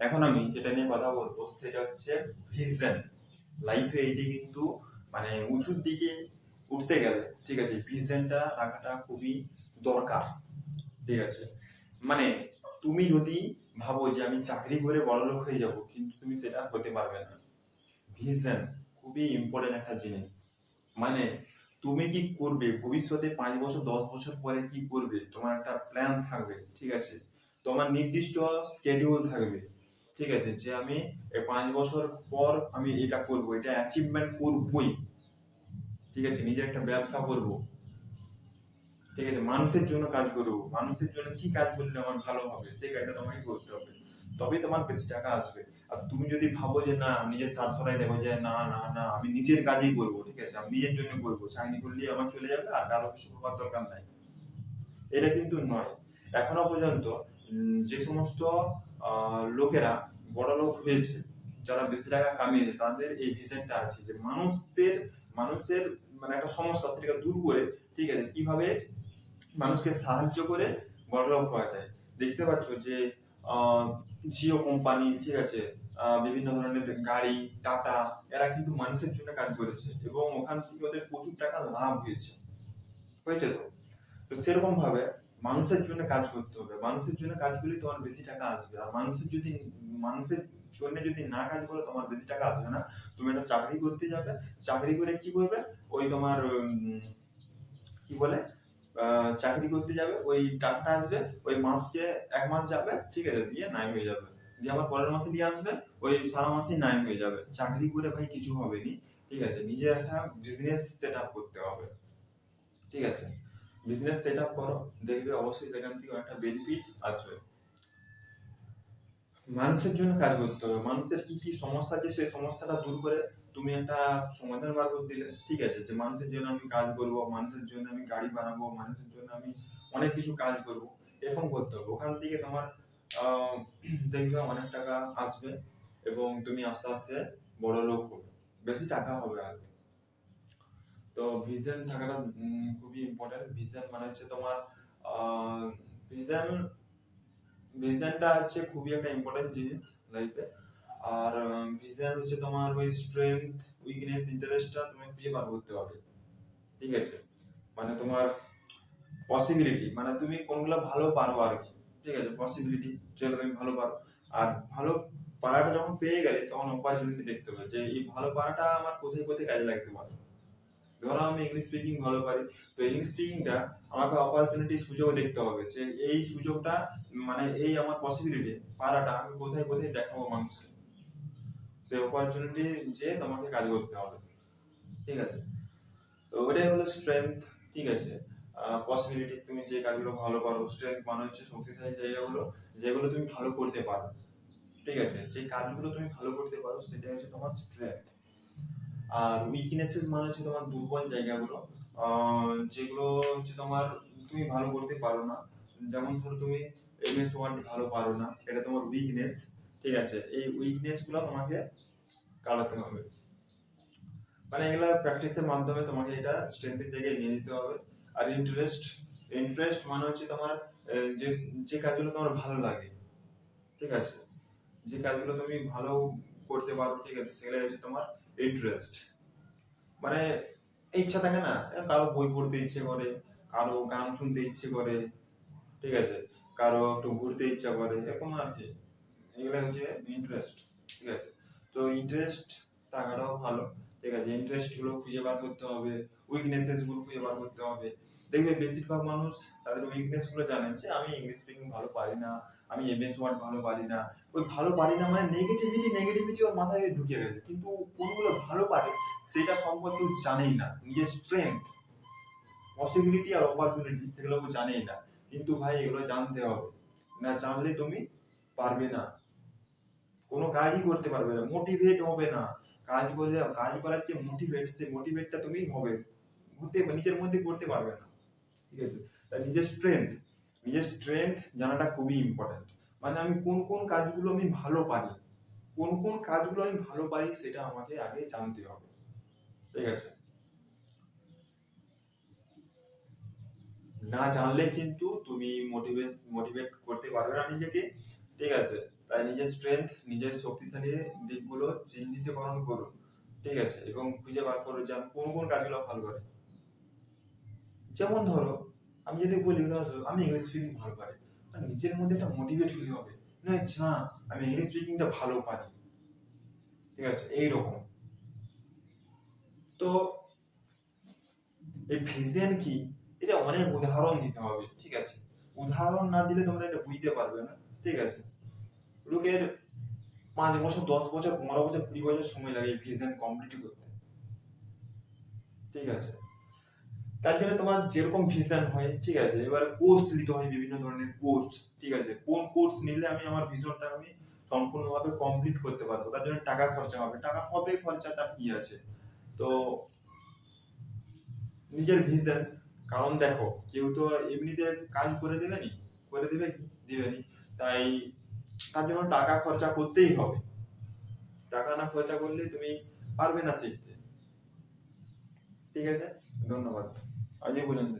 এখন আমি যেটা নিয়ে কথা বলবো সেটা হচ্ছে ভিশন। লাইফে এটি কিন্তু মানে উঁচুর দিকে উঠতে গেলে ঠিক আছে ভিশনটা রাখাটা খুবই দরকার। ঠিক আছে, মানে তুমি যদি ভাবো যে আমি চাকরি করে বড়লোক হয়ে যাব, কিন্তু তুমি সেটা হতে পারবে না। ভিশন খুবই ইম্পর্টেন্ট একটা জিনিস। মানে তুমি কি করবে ভবিষ্যতে, 5 বছর 10 বছর পরে কি করবে, তোমার একটা প্ল্যান থাকবে। ঠিক আছে, তোমার নির্দিষ্ট স্কেডিউল থাকবে। ঠিক আছে, যে আমি 5 বছর পর আমি এটা করব, এটা অ্যাচিভমেন্ট করবই। ঠিক আছে, নিজের একটা ব্যবসা করব। ঠিক আছে, মানুষের জন্য কাজ করবো, মানুষের জন্য কি কাজ করলে আমার ভালো হবে সেই কাজটা তোমাকে করতে হবে, তবেই তোমার বেশি টাকা আসবে। আর তুমি যদি ভাবো যে না নিজের স্বার্থটাই দেখো, যে না না না আমি নিজের কাজই করবো, ঠিক আছে আমি নিজের জন্য করবো, চাকরি করলেই আমার চলে যাবে আর কারো কিছু হওয়ার দরকার নাই, এটা কিন্তু নয়। এখনো পর্যন্ত যে সমস্ত লোকেরা বড় লোক হয়েছে, যারা বেশি টাকা কামিয়েছে, তাদের এই ভিশনটা আছে যে মানুষের মানুষের মানে একটা সমস্যা সেটাকে দূর করে, ঠিক আছে কিভাবে মানুষকে সাহায্য করে বড়লোক হওয়া যায়। দেখতে পাচ্ছ যে জিও কোম্পানি, ঠিক আছে বিভিন্ন ধরনের গাড়ি, টাটা, এরা কিন্তু মানুষের জন্য কাজ করেছে এবং ওখান থেকে ওদের প্রচুর টাকা লাভ হয়েছে। হয়েছে তো। তো সেরকম ভাবে মানুষের জন্য কাজ করতে হবে, মানুষের জন্য কাজ করলে তোমার বেশি টাকা আসবে। আর মানুষের জন্য যদি না কাজ করো তোমার বেশি টাকা আসবে না। তুমি একটা চাকরি করতে যাবে, চাকরি করে কি করবে, ওই তোমার কি বলে চাকরি করতে যাবে, ওই টাকাটা আসবে, ওই মাসকে 1 মাস যাবে, ঠিক আছে দিয়ে নাই হয়ে যাবে, দিয়ে আবার পরের মাসে দিয়ে আসবে, ওই সারা মাসই নাই হয়ে যাবে। চাকরি করে ভাই কিছু হবে নি। ঠিক আছে, নিজের একটা বিজনেস সেট আপ করতে হবে। ঠিক আছে, বিজনেস সেট আপ করো, দেখবে অবশ্যই সেখান থেকে একটা বেনিফিট আসবে। মানুষের জন্য কাজ করতে হবে, মানুষের কি কি সমস্যা আছে সেই সমস্যাটা দূর করে তুমি একটা সমাধান বার করে দিলে, ঠিক আছে যে মানুষের জন্য আমি কাজ করব, মানুষের জন্য আমি গাড়ি বানাবো, মানুষের জন্য আমি অনেক কিছু কাজ করব, এরকম করতে হবে। ওখান থেকে তোমার আহ, দেখবে অনেক টাকা আসবে এবং তুমি আস্তে আস্তে বড় লোক হবে, বেশি টাকা হবে আর। তো ভিশন থাকাটা খুবই ইম্পর্টেন্ট। ভিশন মানে হচ্ছে তোমার ভিশন, ভিশনটা হচ্ছে খুবই একটা ইম্পর্টেন্ট জিনিস লাইফে। আর ভিশন হচ্ছে তোমার ওই স্ট্রেংথ, উইকনেস, ইন্টারেস্টটা তুমি খুঁজে বার করতে হবে। ঠিক আছে, মানে তোমার পসিবিলিটি, মানে তুমি কোনগুলো ভালো পারো আর কি। ঠিক আছে, পসিবিলিটি যেটা তুমি ভালো পারো। আর ভালো পারাটা যখন পেয়ে গেলে তখন অপরচুনিটি দেখতে হবে যে এই ভালো পারাটা আমার কোথায় কোথায় কাজে লাগতে পারে। ধরো আমি ইংলিশ স্পিকিং ভালো পারি, তো ইংলিশ স্পিকিংটা আমাকে অপরচুনিটি সুযোগ দেখতে হবে যে এই সুযোগটা মানে এই আমার পসিবিলিটি পারাটা আমি কোথায় কোথায় দেখাবো মানুষকে, সেই অপরচুনিটি যে তোমাকে কাজ করতে হবে। ঠিক আছে, তো ওটাই হলো স্ট্রেংথ। ঠিক আছে, পসিবিলিটি, তুমি যে কাজগুলো ভালো পারো। স্ট্রেংথ মানে হচ্ছে শক্তিশালী জায়গাগুলো যেগুলো তুমি ভালো করতে পারো। ঠিক আছে, যে কাজগুলো তুমি ভালো করতে পারো সেটা হচ্ছে তোমার স্ট্রেংথ। আর উইকনেসেস মানে হচ্ছে তোমার দুর্বল জায়গাগুলো, যেগুলো হচ্ছে তোমার তুমি ভালো করতে পারো না। যেমন ধরো তুমি এমএস ওয়ার্ড ভালো পারো না, এটা তোমার উইকনেস। ঠিক আছে, এই উইকনেস গুলো তোমাকে কাটাতে হবে, মানে এগুলা প্র্যাকটিসের মাধ্যমে তোমাকে এটা স্ট্রেংথের জায়গায় নিয়ে যেতে হবে। আর ইন্টারেস্ট, ইন্টারেস্ট মানে হচ্ছে তোমার যে যে কাজগুলো তোমার ভালো লাগে। ঠিক আছে, যে কাজগুলো তুমি ভালো করতে পারো, ঠিক আছে সেগুলো হচ্ছে তোমার ইন্টারেস্ট। মানে ইচ্ছা থাকে না, কারো বই পড়তে ইচ্ছে করে, কারো গান শুনতে ইচ্ছে করে, ঠিক আছে কারো একটু ঘুরতে ইচ্ছা করে, এরকম আর কি। এগুলো হচ্ছে ইন্টারেস্ট। ঠিক আছে, তো ইন্টারেস্ট থাকাটাও ভালো। ঠিক আছে, ইন্টারেস্ট গুলো খুঁজে বার করতে হবে, উইকনেসেস গুলো খুঁজে বার করতে হবে। দেখবে বেশিরভাগ মানুষ তাদের উইকনেস গুলো জানেন, যে আমি ইংলিশ স্পিকিং ভালো পারি না, আমি এমএস ওয়ার্ড ভালো পারি না। ওই ভালো পারি না মানে নেগেটিভিটি ওর মাথায় ঢুকে গেছে, কিন্তু কোনগুলো ভালো পারে সেটা সম্পর্কে ও জানেই না। নিজের স্ট্রেংথ, পসিবিলিটি আর অপরচুনিটি সেগুলো ও জানেই না। কিন্তু ভাই এগুলো জানতে হবে, না জানলে তুমি পারবে না, কোনো কাজই করতে পারবে না, মোটিভেট হবে না। কাজ করলে, কাজ করার যে মোটিভেট, সেই মোটিভেটটা তুমি হবে হতে নিজের মধ্যে করতে পারবে না। ঠিক আছে, তাই নিজের স্ট্রেংথ, নিজের স্ট্রেংথ জানাটা খুবই ইম্পর্টেন্ট। মানে আমি কোন কোন কাজগুলো আমি ভালো পারি, কোন কোন কাজগুলো আমি ভালো পারি সেটা আমাকে আগে জানতে হবে। ঠিক আছে, না জানলে কিন্তু তুমি মোটিভেট করতে পারবে না নিজেকে। ঠিক আছে, তাই নিজের স্ট্রেংথ, নিজের শক্তিশালী দিকগুলো চিহ্নিতকরণ করুন, ঠিক আছে, এবং খুঁজে বার করো যে আমি কোন কোন কাজগুলো ভালো পারি। যেমন ধরো আমি যদি বলি আমি ইংলিশ স্পিকিং ভালো পারি, আর নিজের মধ্যে একটা মোটিভেট ফিল হবে, না আচ্ছা আমি ইংলিশ স্পিকিংটা ভালো পারি, ঠিক আছে, এইরকম। তো এই ভিজন কি, এটা অনেক উদাহরণ দিতে হবে, ঠিক আছে, উদাহরণ না দিলে তোমরা এটা বুঝতে পারবে না, ঠিক আছে। লোকের 5 বছর, 10 বছর, 15 বছর, 20 বছর সময় লাগে ভিজন কমপ্লিট করতে, ঠিক আছে। তার জন্য তোমার যেরকম ভিশন হয়, ঠিক আছে, এবার কোর্স নিতে হয়, বিভিন্ন ধরনের কোর্স, ঠিক আছে, কোন কোর্স নিলে আমি আমার ভিশনটা আমি সম্পূর্ণভাবে কমপ্লিট করতে পারবো, তার জন্য টাকা খরচা হবে, টাকা হবে খরচা, তার কি আছে। তো নিজের ভিশন, কারণ দেখো কেউ তো এমনিতে কাজ করে দেবে নি, করে দেবে কি, দেবে নি, তাই তার জন্য টাকা খরচা করতেই হবে, টাকা না খরচা করলে তুমি পারবে না শিখতে, ঠিক আছে। ধন্যবাদ, আজকে পর্যন্ত।